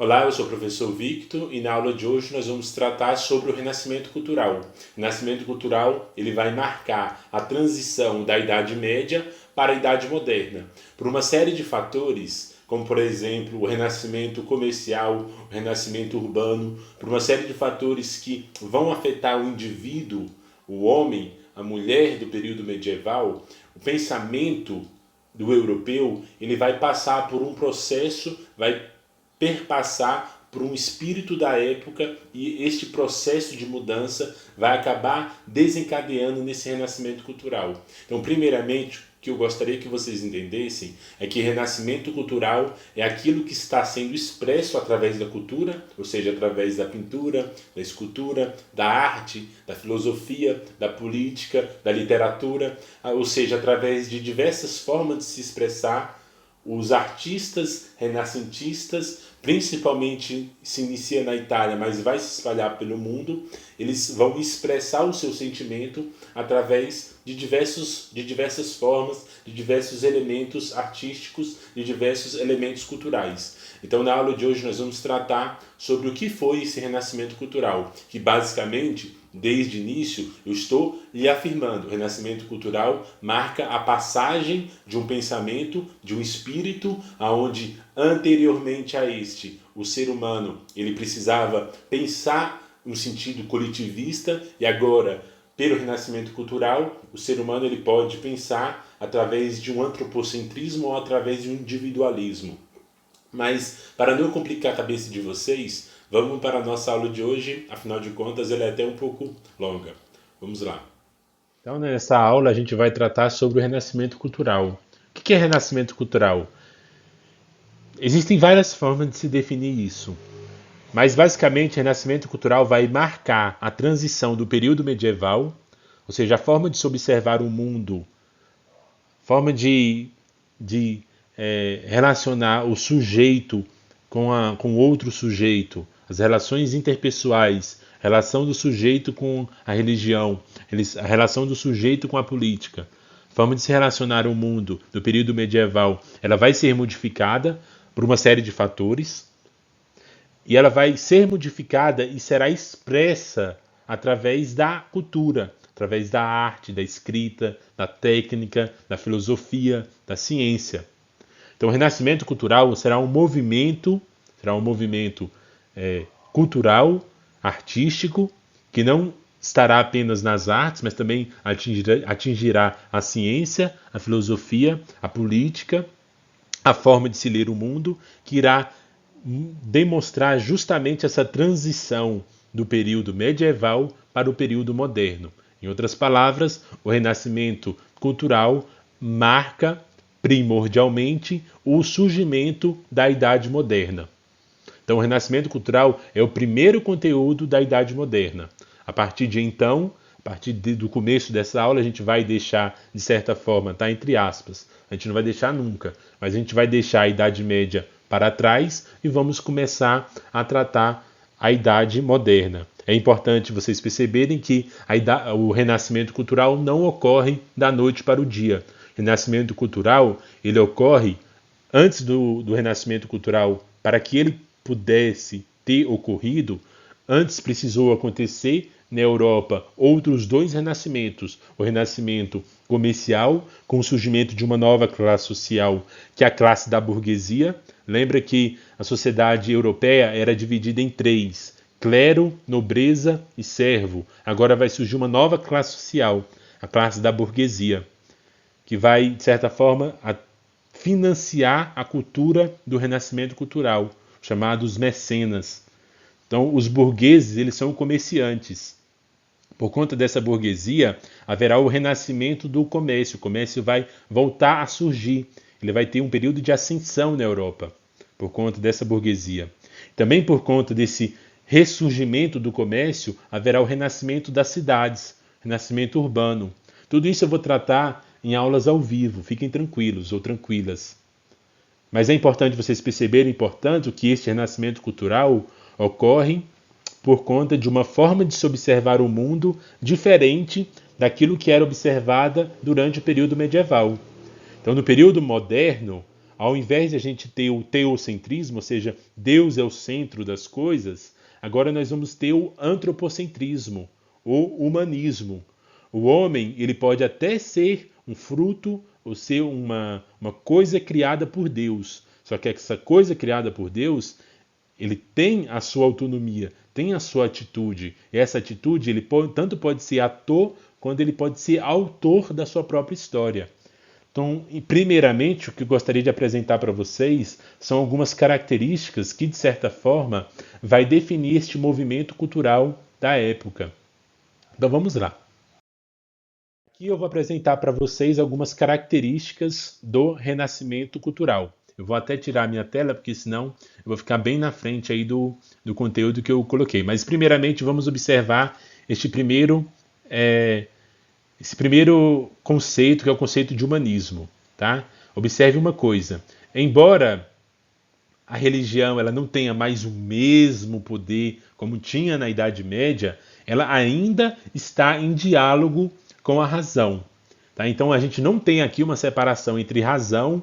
Olá, eu sou o professor Victor e na aula de hoje nós vamos tratar sobre o renascimento cultural. O renascimento cultural ele vai marcar a transição da Idade Média para a Idade Moderna, por uma série de fatores, como por exemplo o renascimento comercial, o renascimento urbano, por uma série de fatores que vão afetar o indivíduo, o homem, a mulher do período medieval. O pensamento do europeu ele vai passar por um processo, vai perpassar por um espírito da época, e este processo de mudança vai acabar desencadeando nesse renascimento cultural. Então, primeiramente, o que eu gostaria que vocês entendessem é que renascimento cultural é aquilo que está sendo expresso através da cultura, ou seja, através da pintura, da escultura, da arte, da filosofia, da política, da literatura, ou seja, através de diversas formas de se expressar. Os artistas renascentistas, principalmente se inicia na Itália, mas vai se espalhar pelo mundo, eles vão expressar o seu sentimento através de diversas formas, de diversos elementos artísticos, de diversos elementos culturais. Então, na aula de hoje, nós vamos tratar sobre o que foi esse renascimento cultural, que basicamente, desde o início, eu estou lhe afirmando, o renascimento cultural marca a passagem de um pensamento, de um espírito, aonde anteriormente a este, o ser humano, ele precisava pensar no sentido coletivista, e agora, pelo renascimento cultural, o ser humano ele pode pensar através de um antropocentrismo ou através de um individualismo. Mas, para não complicar a cabeça de vocês, vamos para a nossa aula de hoje. Afinal de contas, ela é até um pouco longa. Vamos lá. Então, nessa aula, a gente vai tratar sobre o renascimento cultural. O que é renascimento cultural? Existem várias formas de se definir isso. Mas, basicamente, o renascimento cultural vai marcar a transição do período medieval, ou seja, a forma de se observar o mundo, forma de relacionar o sujeito com outro sujeito, as relações interpessoais, a relação do sujeito com a religião, a relação do sujeito com a política, a forma de se relacionar o mundo do período medieval, ela vai ser modificada por uma série de fatores, e ela vai ser modificada e será expressa através da cultura, através da arte, da escrita, da técnica, da filosofia, da ciência. Então, o renascimento cultural será um movimento cultural, artístico, que não estará apenas nas artes, mas também atingirá a ciência, a filosofia, a política, a forma de se ler o mundo, que irá demonstrar justamente essa transição do período medieval para o período moderno. Em outras palavras, o renascimento cultural marca primordialmente o surgimento da Idade Moderna. Então, o renascimento cultural é o primeiro conteúdo da Idade Moderna. A partir de então, do começo dessa aula, a gente vai deixar, de certa forma, tá entre aspas, a gente não vai deixar nunca, mas a gente vai deixar a Idade Média para trás e vamos começar a tratar a Idade Moderna. É importante vocês perceberem que o renascimento cultural não ocorre da noite para o dia. O renascimento cultural ele ocorre antes do renascimento cultural. Para que ele pudesse ter ocorrido, antes precisou acontecer na Europa outros dois renascimentos. O renascimento comercial, com o surgimento de uma nova classe social, que é a classe da burguesia. Lembra que a sociedade europeia era dividida em três: clero, nobreza e servo. Agora vai surgir uma nova classe social, a classe da burguesia, que vai, de certa forma, financiar a cultura do renascimento cultural, chamados mecenas. Então, os burgueses, eles são comerciantes. Por conta dessa burguesia, haverá o renascimento do comércio. O comércio vai voltar a surgir. Ele vai ter um período de ascensão na Europa, por conta dessa burguesia. Também por conta desse ressurgimento do comércio, haverá o renascimento das cidades, renascimento urbano. Tudo isso eu vou tratar em aulas ao vivo, fiquem tranquilos ou tranquilas. Mas é importante vocês perceberem, portanto, que este renascimento cultural ocorre por conta de uma forma de se observar o mundo diferente daquilo que era observada durante o período medieval. Então, no período moderno, ao invés de a gente ter o teocentrismo, ou seja, Deus é o centro das coisas, agora nós vamos ter o antropocentrismo, o humanismo. O homem, ele pode até ser um fruto ou ser uma coisa criada por Deus. Só que essa coisa criada por Deus, ele tem a sua autonomia, tem a sua atitude. E essa atitude, ele tanto pode ser ator, quanto ele pode ser autor da sua própria história. Então, primeiramente, o que eu gostaria de apresentar para vocês são algumas características que, de certa forma, vai definir este movimento cultural da época. Então, vamos lá. Aqui eu vou apresentar para vocês algumas características do renascimento cultural. Eu vou até tirar a minha tela, porque senão eu vou ficar bem na frente aí do conteúdo que eu coloquei. Mas, primeiramente, vamos observar esse primeiro conceito, que é o conceito de humanismo. Tá? Observe uma coisa. Embora a religião ela não tenha mais o mesmo poder como tinha na Idade Média, ela ainda está em diálogo com a razão. Tá? Então, a gente não tem aqui uma separação entre razão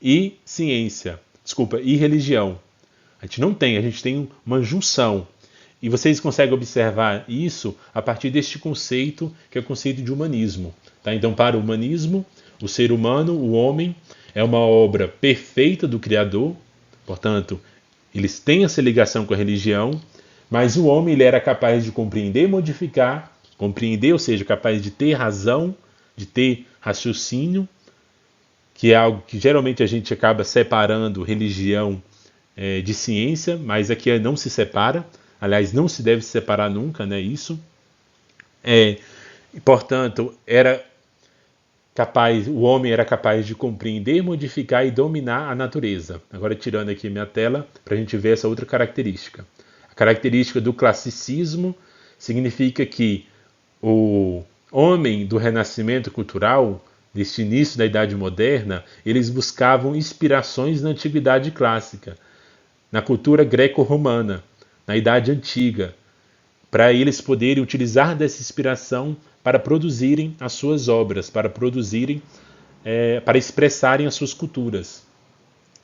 e ciência, e religião. A gente tem uma junção. E vocês conseguem observar isso a partir deste conceito, que é o conceito de humanismo. Tá? Então, para o humanismo, o ser humano, o homem, é uma obra perfeita do Criador, portanto, eles têm essa ligação com a religião, mas o homem ele era capaz de compreender e modificar, compreender, ou seja, capaz de ter razão, de ter raciocínio, que é algo que geralmente a gente acaba separando religião de ciência, mas aqui não se separa, aliás, não se deve se separar nunca, né, isso. Portanto, o homem era capaz de compreender, modificar e dominar a natureza. Agora, tirando aqui minha tela, para a gente ver essa outra característica. A característica do classicismo significa que o homem do renascimento cultural, deste início da Idade Moderna, eles buscavam inspirações na antiguidade clássica, na cultura greco-romana, na Idade Antiga, para eles poderem utilizar dessa inspiração para produzirem as suas obras, para expressarem as suas culturas.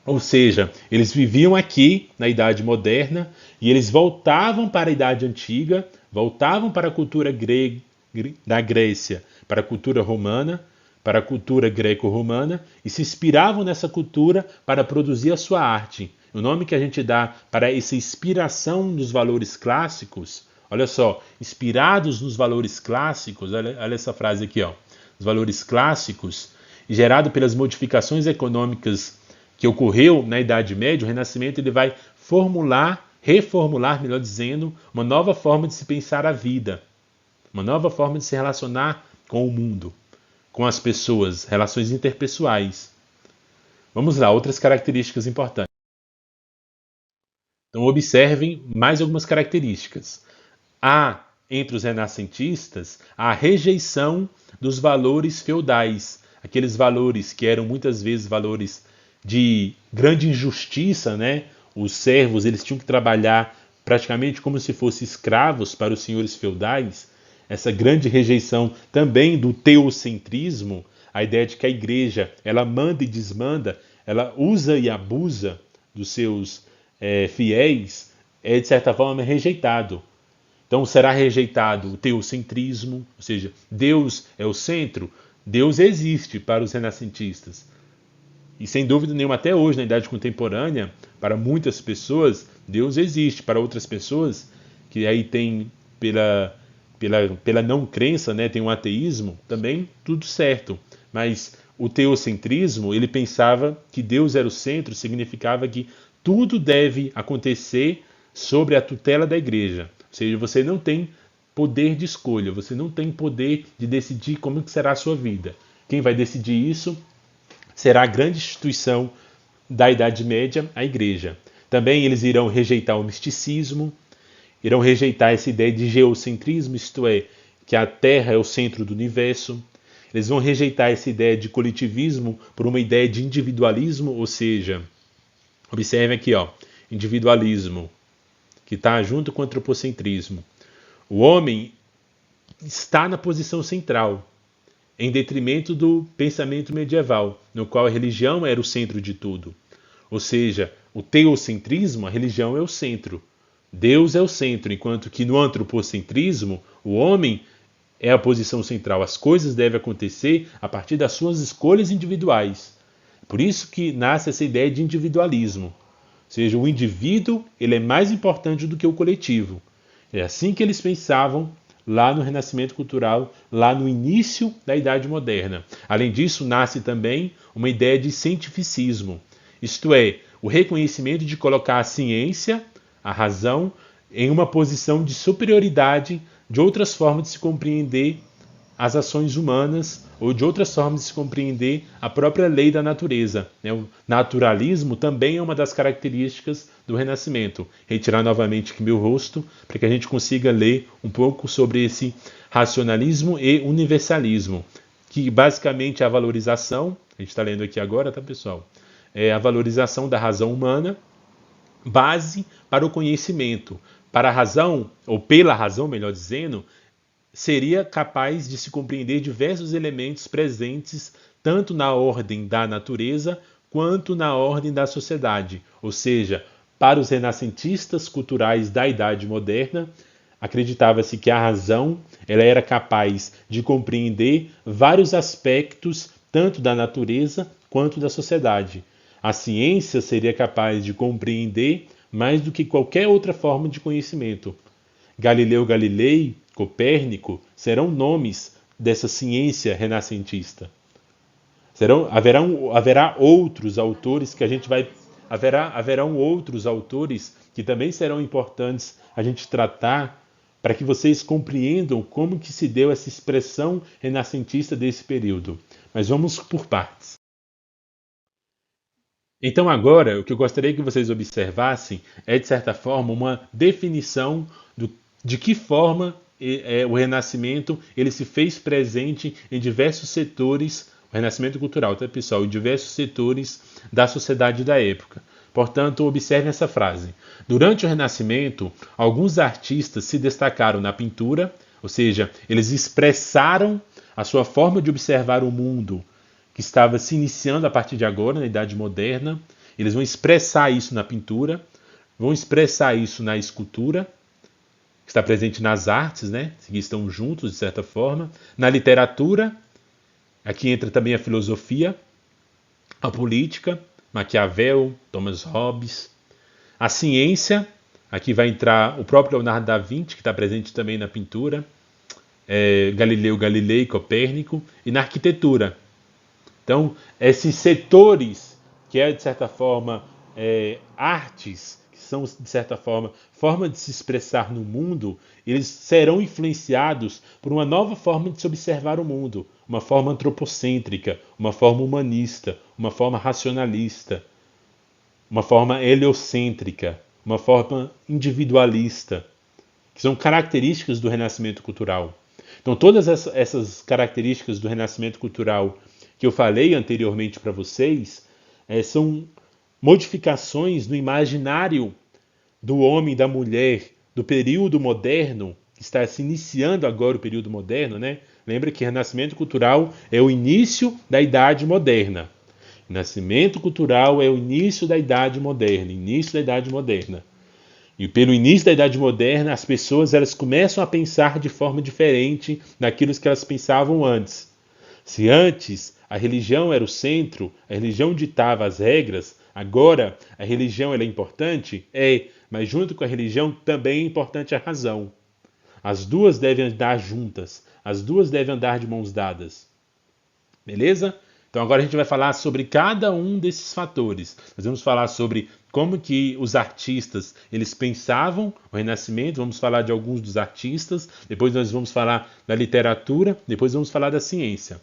Ou seja, eles viviam aqui na Idade Moderna e eles voltavam para a Idade Antiga, voltavam para a cultura da Grécia, para a cultura romana, para a cultura greco-romana e se inspiravam nessa cultura para produzir a sua arte. O nome que a gente dá para essa inspiração nos valores clássicos, olha só, inspirados nos valores clássicos, olha essa frase aqui, ó, os valores clássicos, gerado pelas modificações econômicas que ocorreu na Idade Média, o Renascimento ele vai reformular, melhor dizendo, uma nova forma de se pensar a vida, uma nova forma de se relacionar com o mundo, com as pessoas, relações interpessoais. Vamos lá, outras características importantes. Então, observem mais algumas características. Há, entre os renascentistas, a rejeição dos valores feudais, aqueles valores que eram muitas vezes valores de grande injustiça, né? Os servos eles tinham que trabalhar praticamente como se fossem escravos para os senhores feudais. Essa grande rejeição também do teocentrismo, a ideia de que a igreja ela manda e desmanda, ela usa e abusa dos seus fiéis, de certa forma rejeitado. Então será rejeitado o teocentrismo, ou seja, Deus é o centro. Deus existe para os renascentistas. E sem dúvida nenhuma, até hoje, na Idade Contemporânea, para muitas pessoas, Deus existe. Para outras pessoas, que aí tem, pela não crença, né, tem um ateísmo, também tudo certo. Mas o teocentrismo, ele pensava que Deus era o centro, significava que tudo deve acontecer sobre a tutela da igreja. Ou seja, você não tem poder de escolha, você não tem poder de decidir como que será a sua vida. Quem vai decidir isso será a grande instituição da Idade Média, a igreja. Também eles irão rejeitar o misticismo, irão rejeitar essa ideia de geocentrismo, isto é, que a Terra é o centro do universo. Eles vão rejeitar essa ideia de coletivismo por uma ideia de individualismo, ou seja, observe aqui, ó, individualismo, que está junto com o antropocentrismo. O homem está na posição central. em detrimento do pensamento medieval, no qual a religião era o centro de tudo. Ou seja, o teocentrismo, a religião é o centro. Deus é o centro, enquanto que no antropocentrismo, o homem é a posição central. As coisas devem acontecer a partir das suas escolhas individuais. Por isso que nasce essa ideia de individualismo. Ou seja, o indivíduo ele é mais importante do que o coletivo. É assim que eles pensavam lá no Renascimento Cultural, lá no início da Idade Moderna. Além disso, nasce também uma ideia de cientificismo. Isto é, o reconhecimento de colocar a ciência, a razão, em uma posição de superioridade de outras formas de se compreender as ações humanas ou de outras formas de se compreender a própria lei da natureza. O naturalismo também é uma das características do Renascimento. Retirar novamente aqui meu rosto para que a gente consiga ler um pouco sobre esse racionalismo e universalismo, que basicamente é a valorização, a gente está lendo aqui agora, tá pessoal? É a valorização da razão humana, base para o conhecimento. Para a razão, ou pela razão, melhor dizendo, seria capaz de se compreender diversos elementos presentes tanto na ordem da natureza quanto na ordem da sociedade. Ou seja, para os renascentistas culturais da Idade Moderna, acreditava-se que a razão ela era capaz de compreender vários aspectos tanto da natureza quanto da sociedade. A ciência seria capaz de compreender mais do que qualquer outra forma de conhecimento. Galileu Galilei, Copérnico, serão nomes dessa ciência renascentista. Haverá outros autores que a gente vai... Haverão outros autores que também serão importantes a gente tratar para que vocês compreendam como que se deu essa expressão renascentista desse período. Mas vamos por partes. Então agora, o que eu gostaria que vocês observassem é, de certa forma, uma definição de que forma o Renascimento ele se fez presente em diversos setores, o Renascimento cultural, tá, pessoal? Em diversos setores da sociedade da época. Portanto, observe essa frase. Durante o Renascimento, alguns artistas se destacaram na pintura, ou seja, eles expressaram a sua forma de observar o mundo, que estava se iniciando a partir de agora, na Idade Moderna. Eles vão expressar isso na pintura, vão expressar isso na escultura, que está presente nas artes, né? Que estão juntos, de certa forma. Na literatura, aqui entra também a filosofia, a política, Maquiavel, Thomas Hobbes. A ciência, aqui vai entrar o próprio Leonardo da Vinci, que está presente também na pintura, Galileu Galilei, Copérnico, e na arquitetura. Então, esses setores, que é, de certa forma, artes, que são, de certa forma, forma de se expressar no mundo, eles serão influenciados por uma nova forma de se observar o mundo, uma forma antropocêntrica, uma forma humanista, uma forma racionalista, uma forma heliocêntrica, uma forma individualista, que são características do Renascimento cultural. Então, todas essas características do Renascimento cultural que eu falei anteriormente para vocês, são modificações no imaginário do homem e da mulher do período moderno, que está se iniciando agora o período moderno, né? Lembra que Renascimento cultural é o início da Idade Moderna. Renascimento cultural é o início da Idade Moderna, início da Idade Moderna. E pelo início da Idade Moderna, as pessoas elas começam a pensar de forma diferente daquilo que elas pensavam antes. Se antes a religião era o centro, a religião ditava as regras, agora a religião é importante? Mas junto com a religião também é importante a razão. As duas devem andar juntas, as duas devem andar de mãos dadas. Beleza? Então agora a gente vai falar sobre cada um desses fatores. Nós vamos falar sobre como que os artistas eles pensavam o Renascimento, vamos falar de alguns dos artistas, depois nós vamos falar da literatura, depois vamos falar da ciência.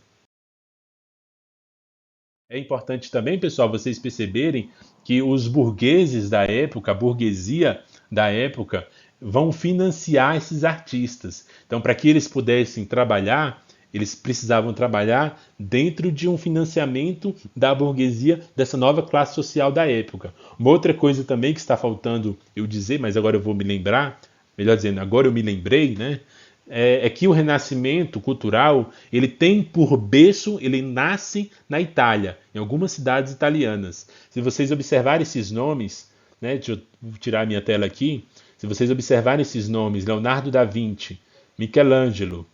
É importante também, pessoal, vocês perceberem que os burgueses da época, a burguesia da época, vão financiar esses artistas. Então, para que eles pudessem trabalhar, eles precisavam trabalhar dentro de um financiamento da burguesia, dessa nova classe social da época. Uma outra coisa também que está faltando eu dizer, mas agora eu vou me lembrar, melhor dizendo, agora eu me lembrei, né? é que o renascimento cultural, ele tem por berço, ele nasce na Itália, em algumas cidades italianas. Se vocês observarem esses nomes, né, deixa eu tirar a minha tela aqui, se vocês observarem esses nomes, Leonardo da Vinci, Michelangelo,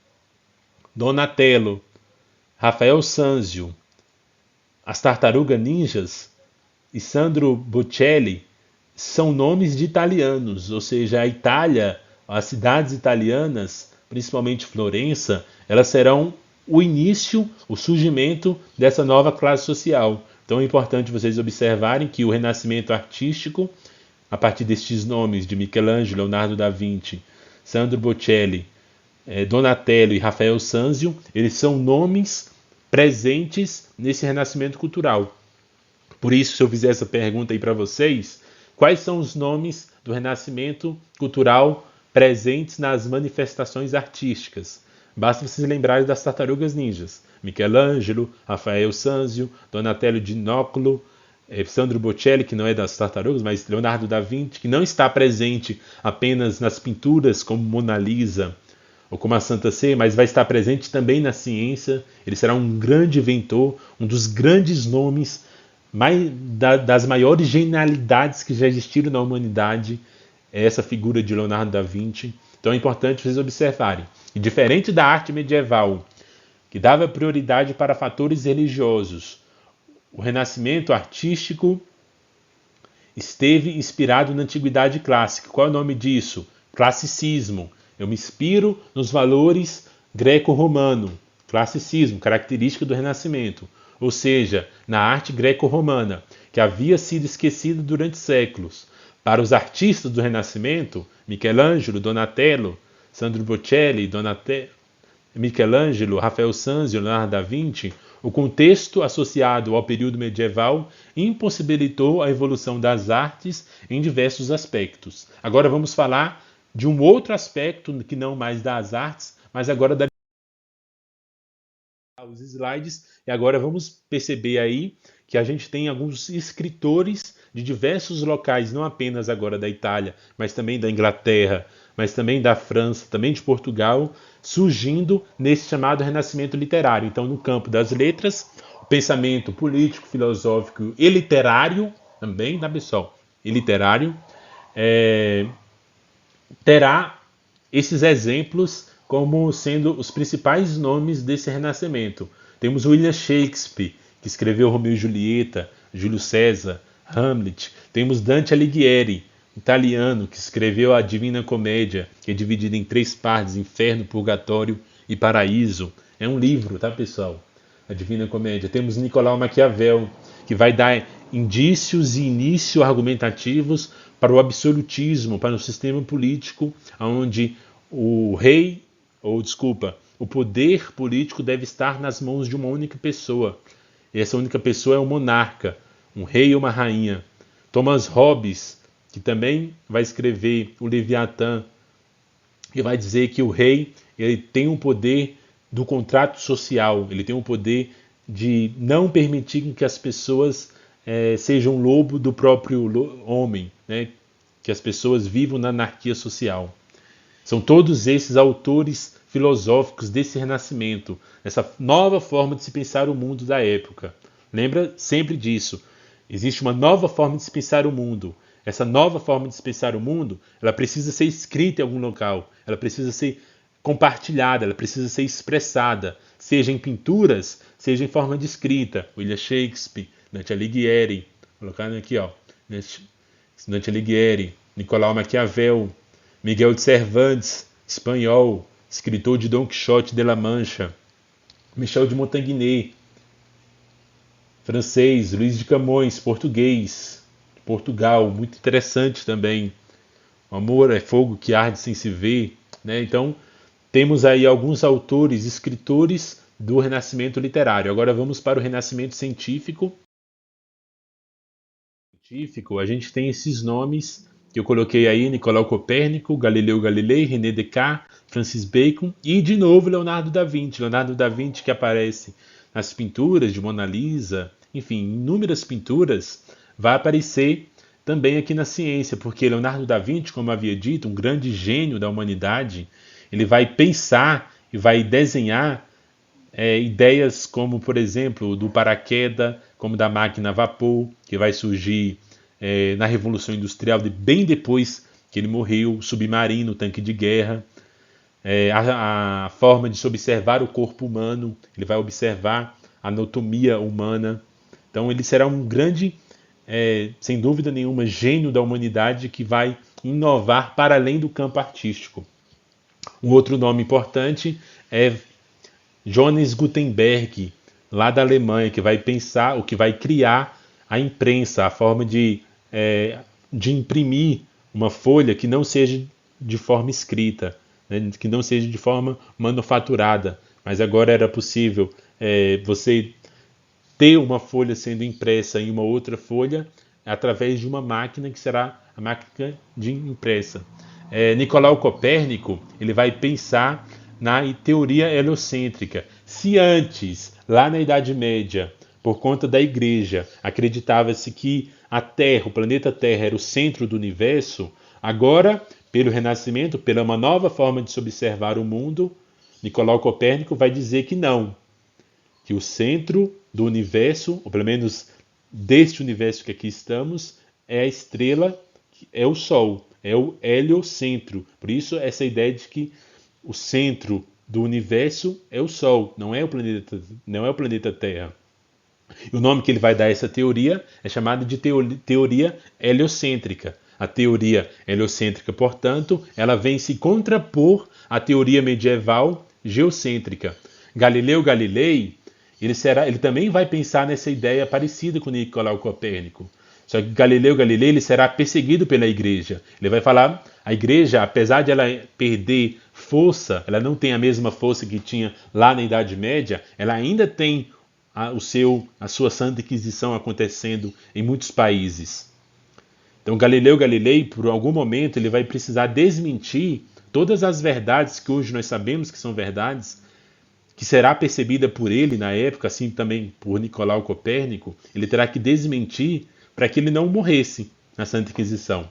Donatello, Rafael Sanzio, as Tartarugas Ninjas e Sandro Botticelli, são nomes de italianos, ou seja, a Itália, as cidades italianas, principalmente Florença, elas serão o início, o surgimento dessa nova classe social. Então é importante vocês observarem que o renascimento artístico, a partir destes nomes de Michelangelo, Leonardo da Vinci, Sandro Botticelli, Donatello e Rafael Sanzio, eles são nomes presentes nesse renascimento cultural. Por isso, se eu fizer essa pergunta aí para vocês, quais são os nomes do renascimento cultural presentes nas manifestações artísticas? Basta vocês lembrarem das Tartarugas Ninjas. Michelangelo, Rafael Sanzio, Donatello di Noccolo, Sandro Botticelli, que não é das Tartarugas, mas Leonardo da Vinci, que não está presente apenas nas pinturas como Mona Lisa ou como a Santa Ceia, mas vai estar presente também na ciência. Ele será um grande inventor, um dos grandes nomes, das maiores genialidades que já existiram na humanidade, é essa figura de Leonardo da Vinci. Então é importante vocês observarem. E diferente da arte medieval, que dava prioridade para fatores religiosos, o renascimento artístico esteve inspirado na antiguidade clássica. Qual é o nome disso? Classicismo. Eu me inspiro nos valores greco-romano. Classicismo, característica do Renascimento. Ou seja, na arte greco-romana, que havia sido esquecida durante séculos. Para os artistas do Renascimento, Michelangelo, Donatello, Sandro Botticelli, Michelangelo, Rafael Sanzio, Leonardo da Vinci, o contexto associado ao período medieval impossibilitou a evolução das artes em diversos aspectos. Agora vamos falar de um outro aspecto, que não mais das artes, mas agora os slides, e agora vamos perceber aí que a gente tem alguns escritores de diversos locais, não apenas agora da Itália, mas também da Inglaterra, mas também da França, também de Portugal, surgindo nesse chamado renascimento literário. Então, no campo das letras, o pensamento político, filosófico e literário, também, tá pessoal? E literário, terá esses exemplos como sendo os principais nomes desse renascimento. Temos William Shakespeare, que escreveu Romeu e Julieta, Júlio César, Hamlet. Temos Dante Alighieri, italiano, que escreveu a Divina Comédia, que é dividida em 3 partes, Inferno, Purgatório e Paraíso. É um livro, tá, pessoal? A Divina Comédia. Temos Nicolau Maquiavel, que vai dar indícios e início argumentativos para o absolutismo, para um sistema político onde o poder político deve estar nas mãos de uma única pessoa. E essa única pessoa é um monarca, um rei ou uma rainha. Thomas Hobbes, que também vai escrever o Leviatã, e vai dizer que o rei ele tem um poder do contrato social, ele tem um poder de não permitir que as pessoas sejam lobo do próprio homem, né? Que as pessoas vivam na anarquia social. São todos esses autores filosóficos desse renascimento, essa nova forma de se pensar o mundo da época. Lembra sempre disso. Existe uma nova forma de se pensar o mundo. Essa nova forma de se pensar o mundo, ela precisa ser escrita em algum local, ela precisa ser compartilhada, ela precisa ser expressada, seja em pinturas, seja em forma de escrita. William Shakespeare, Dante Alighieri, colocando aqui, ó, Dante Alighieri, Nicolau Maquiavel, Miguel de Cervantes, espanhol, escritor de Dom Quixote de la Mancha, Michel de Montaigne, francês, Luís de Camões, português, Portugal, muito interessante também. O amor é fogo que arde sem se ver, né? Então, temos aí alguns autores, escritores do Renascimento literário. Agora vamos para o Renascimento científico. A gente tem esses nomes que eu coloquei aí: Nicolau Copérnico, Galileu Galilei, René Descartes, Francis Bacon e, de novo, Leonardo da Vinci. Leonardo da Vinci, que aparece nas pinturas de Mona Lisa, enfim, inúmeras pinturas, vai aparecer também aqui na ciência, porque Leonardo da Vinci, como havia dito, um grande gênio da humanidade, ele vai pensar e vai desenhar ideias como, por exemplo, do paraquedas, como da máquina a vapor, que vai surgir na Revolução Industrial, bem depois que ele morreu, o submarino, o tanque de guerra, a forma de se observar o corpo humano, ele vai observar a anatomia humana. Então ele será um grande, sem dúvida nenhuma, gênio da humanidade que vai inovar para além do campo artístico. Um outro nome importante é Johannes Gutenberg, lá da Alemanha, que vai pensar, o que vai criar a imprensa, a forma de imprimir uma folha que não seja de forma escrita, né, que não seja de forma manufaturada, mas agora era possível você ter uma folha sendo impressa em uma outra folha através de uma máquina que será a máquina de impressa. Nicolau Copérnico, ele vai pensar na teoria heliocêntrica. Se antes, lá na Idade Média, por conta da Igreja, acreditava-se que a Terra, o planeta Terra, era o centro do universo, agora, pelo Renascimento, pela uma nova forma de se observar o mundo, Nicolau Copérnico vai dizer que não, que o centro do universo, ou pelo menos deste universo que aqui estamos, é a estrela, é o Sol, é o heliocentro. Por isso, essa ideia de que o centro do universo é o Sol, não é o planeta Terra. E o nome que ele vai dar a essa teoria é chamado de teoria heliocêntrica. A teoria heliocêntrica, portanto, ela vem se contrapor à teoria medieval geocêntrica. Galileu Galilei, ele também vai pensar nessa ideia parecida com Nicolau Copérnico. Só que Galileu Galilei ele será perseguido pela igreja. Ele vai falar, a igreja, apesar de ela perder força, ela não tem a mesma força que tinha lá na Idade Média, ela ainda tem a sua Santa Inquisição acontecendo em muitos países. Então Galileu Galilei, por algum momento, ele vai precisar desmentir todas as verdades que hoje nós sabemos que são verdades, que será percebida por ele na época, assim também por Nicolau Copérnico. Ele terá que desmentir para que ele não morresse na Santa Inquisição.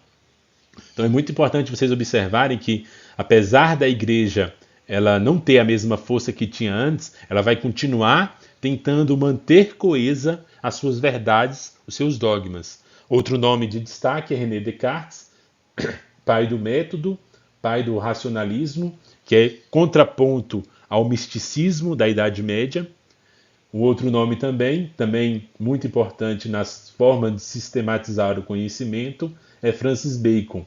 Então é muito importante vocês observarem que, apesar da igreja ela não ter a mesma força que tinha antes, ela vai continuar tentando manter coesa as suas verdades, os seus dogmas. Outro nome de destaque é René Descartes, pai do método, pai do racionalismo, que é contraponto ao misticismo da Idade Média. O outro nome também muito importante nas formas de sistematizar o conhecimento, é Francis Bacon,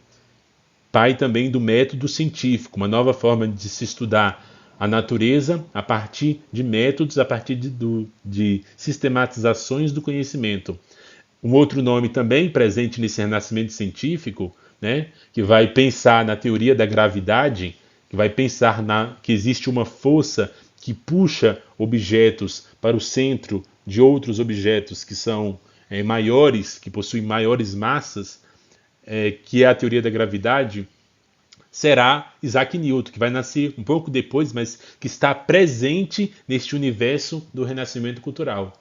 pai também do método científico, uma nova forma de se estudar a natureza a partir de métodos, a partir de sistematizações do conhecimento. Um outro nome também presente nesse renascimento científico, né, que vai pensar na teoria da gravidade, que vai pensar que existe uma força que puxa objetos para o centro de outros objetos que são maiores, que possuem maiores massas, que é a teoria da gravidade, será Isaac Newton, que vai nascer um pouco depois, mas que está presente neste universo do renascimento cultural.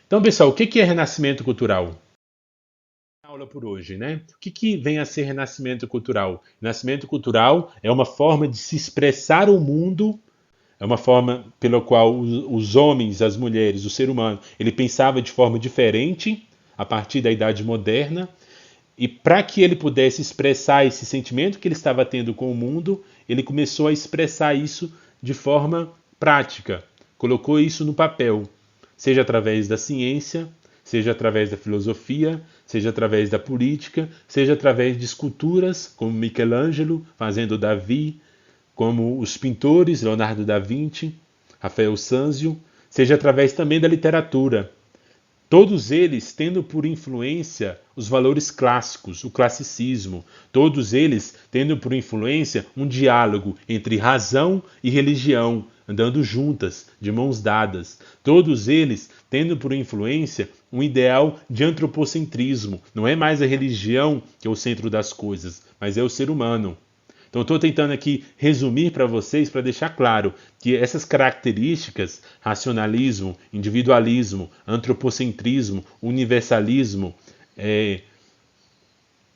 Então, pessoal, o que é renascimento cultural? Aula por hoje, né? O que vem a ser renascimento cultural? Renascimento cultural é uma forma de se expressar o mundo, é uma forma pela qual os homens, as mulheres, o ser humano, ele pensava de forma diferente a partir da Idade Moderna, e para que ele pudesse expressar esse sentimento que ele estava tendo com o mundo, ele começou a expressar isso de forma prática, colocou isso no papel, seja através da ciência, seja através da filosofia, seja através da política, seja através de esculturas, como Michelangelo fazendo Davi, como os pintores, Leonardo da Vinci, Rafael Sanzio, seja através também da literatura. Todos eles tendo por influência os valores clássicos, o classicismo. Todos eles tendo por influência um diálogo entre razão e religião, andando juntas, de mãos dadas. Todos eles tendo por influência um ideal de antropocentrismo. Não é mais a religião que é o centro das coisas, mas é o ser humano. Então, estou tentando aqui resumir para vocês, para deixar claro que essas características, racionalismo, individualismo, antropocentrismo, universalismo,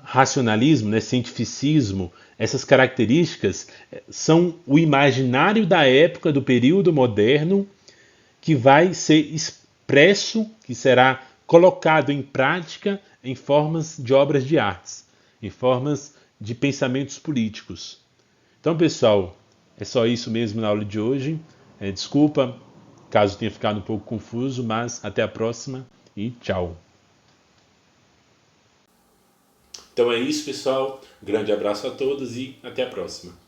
racionalismo, né, cientificismo, essas características são o imaginário da época, do período moderno, que vai ser expresso, que será colocado em prática em formas de obras de artes, em formas de pensamentos políticos. Então, pessoal, é só isso mesmo na aula de hoje. Desculpa caso tenha ficado um pouco confuso, mas até a próxima e tchau. Então é isso, pessoal. Grande abraço a todos e até a próxima.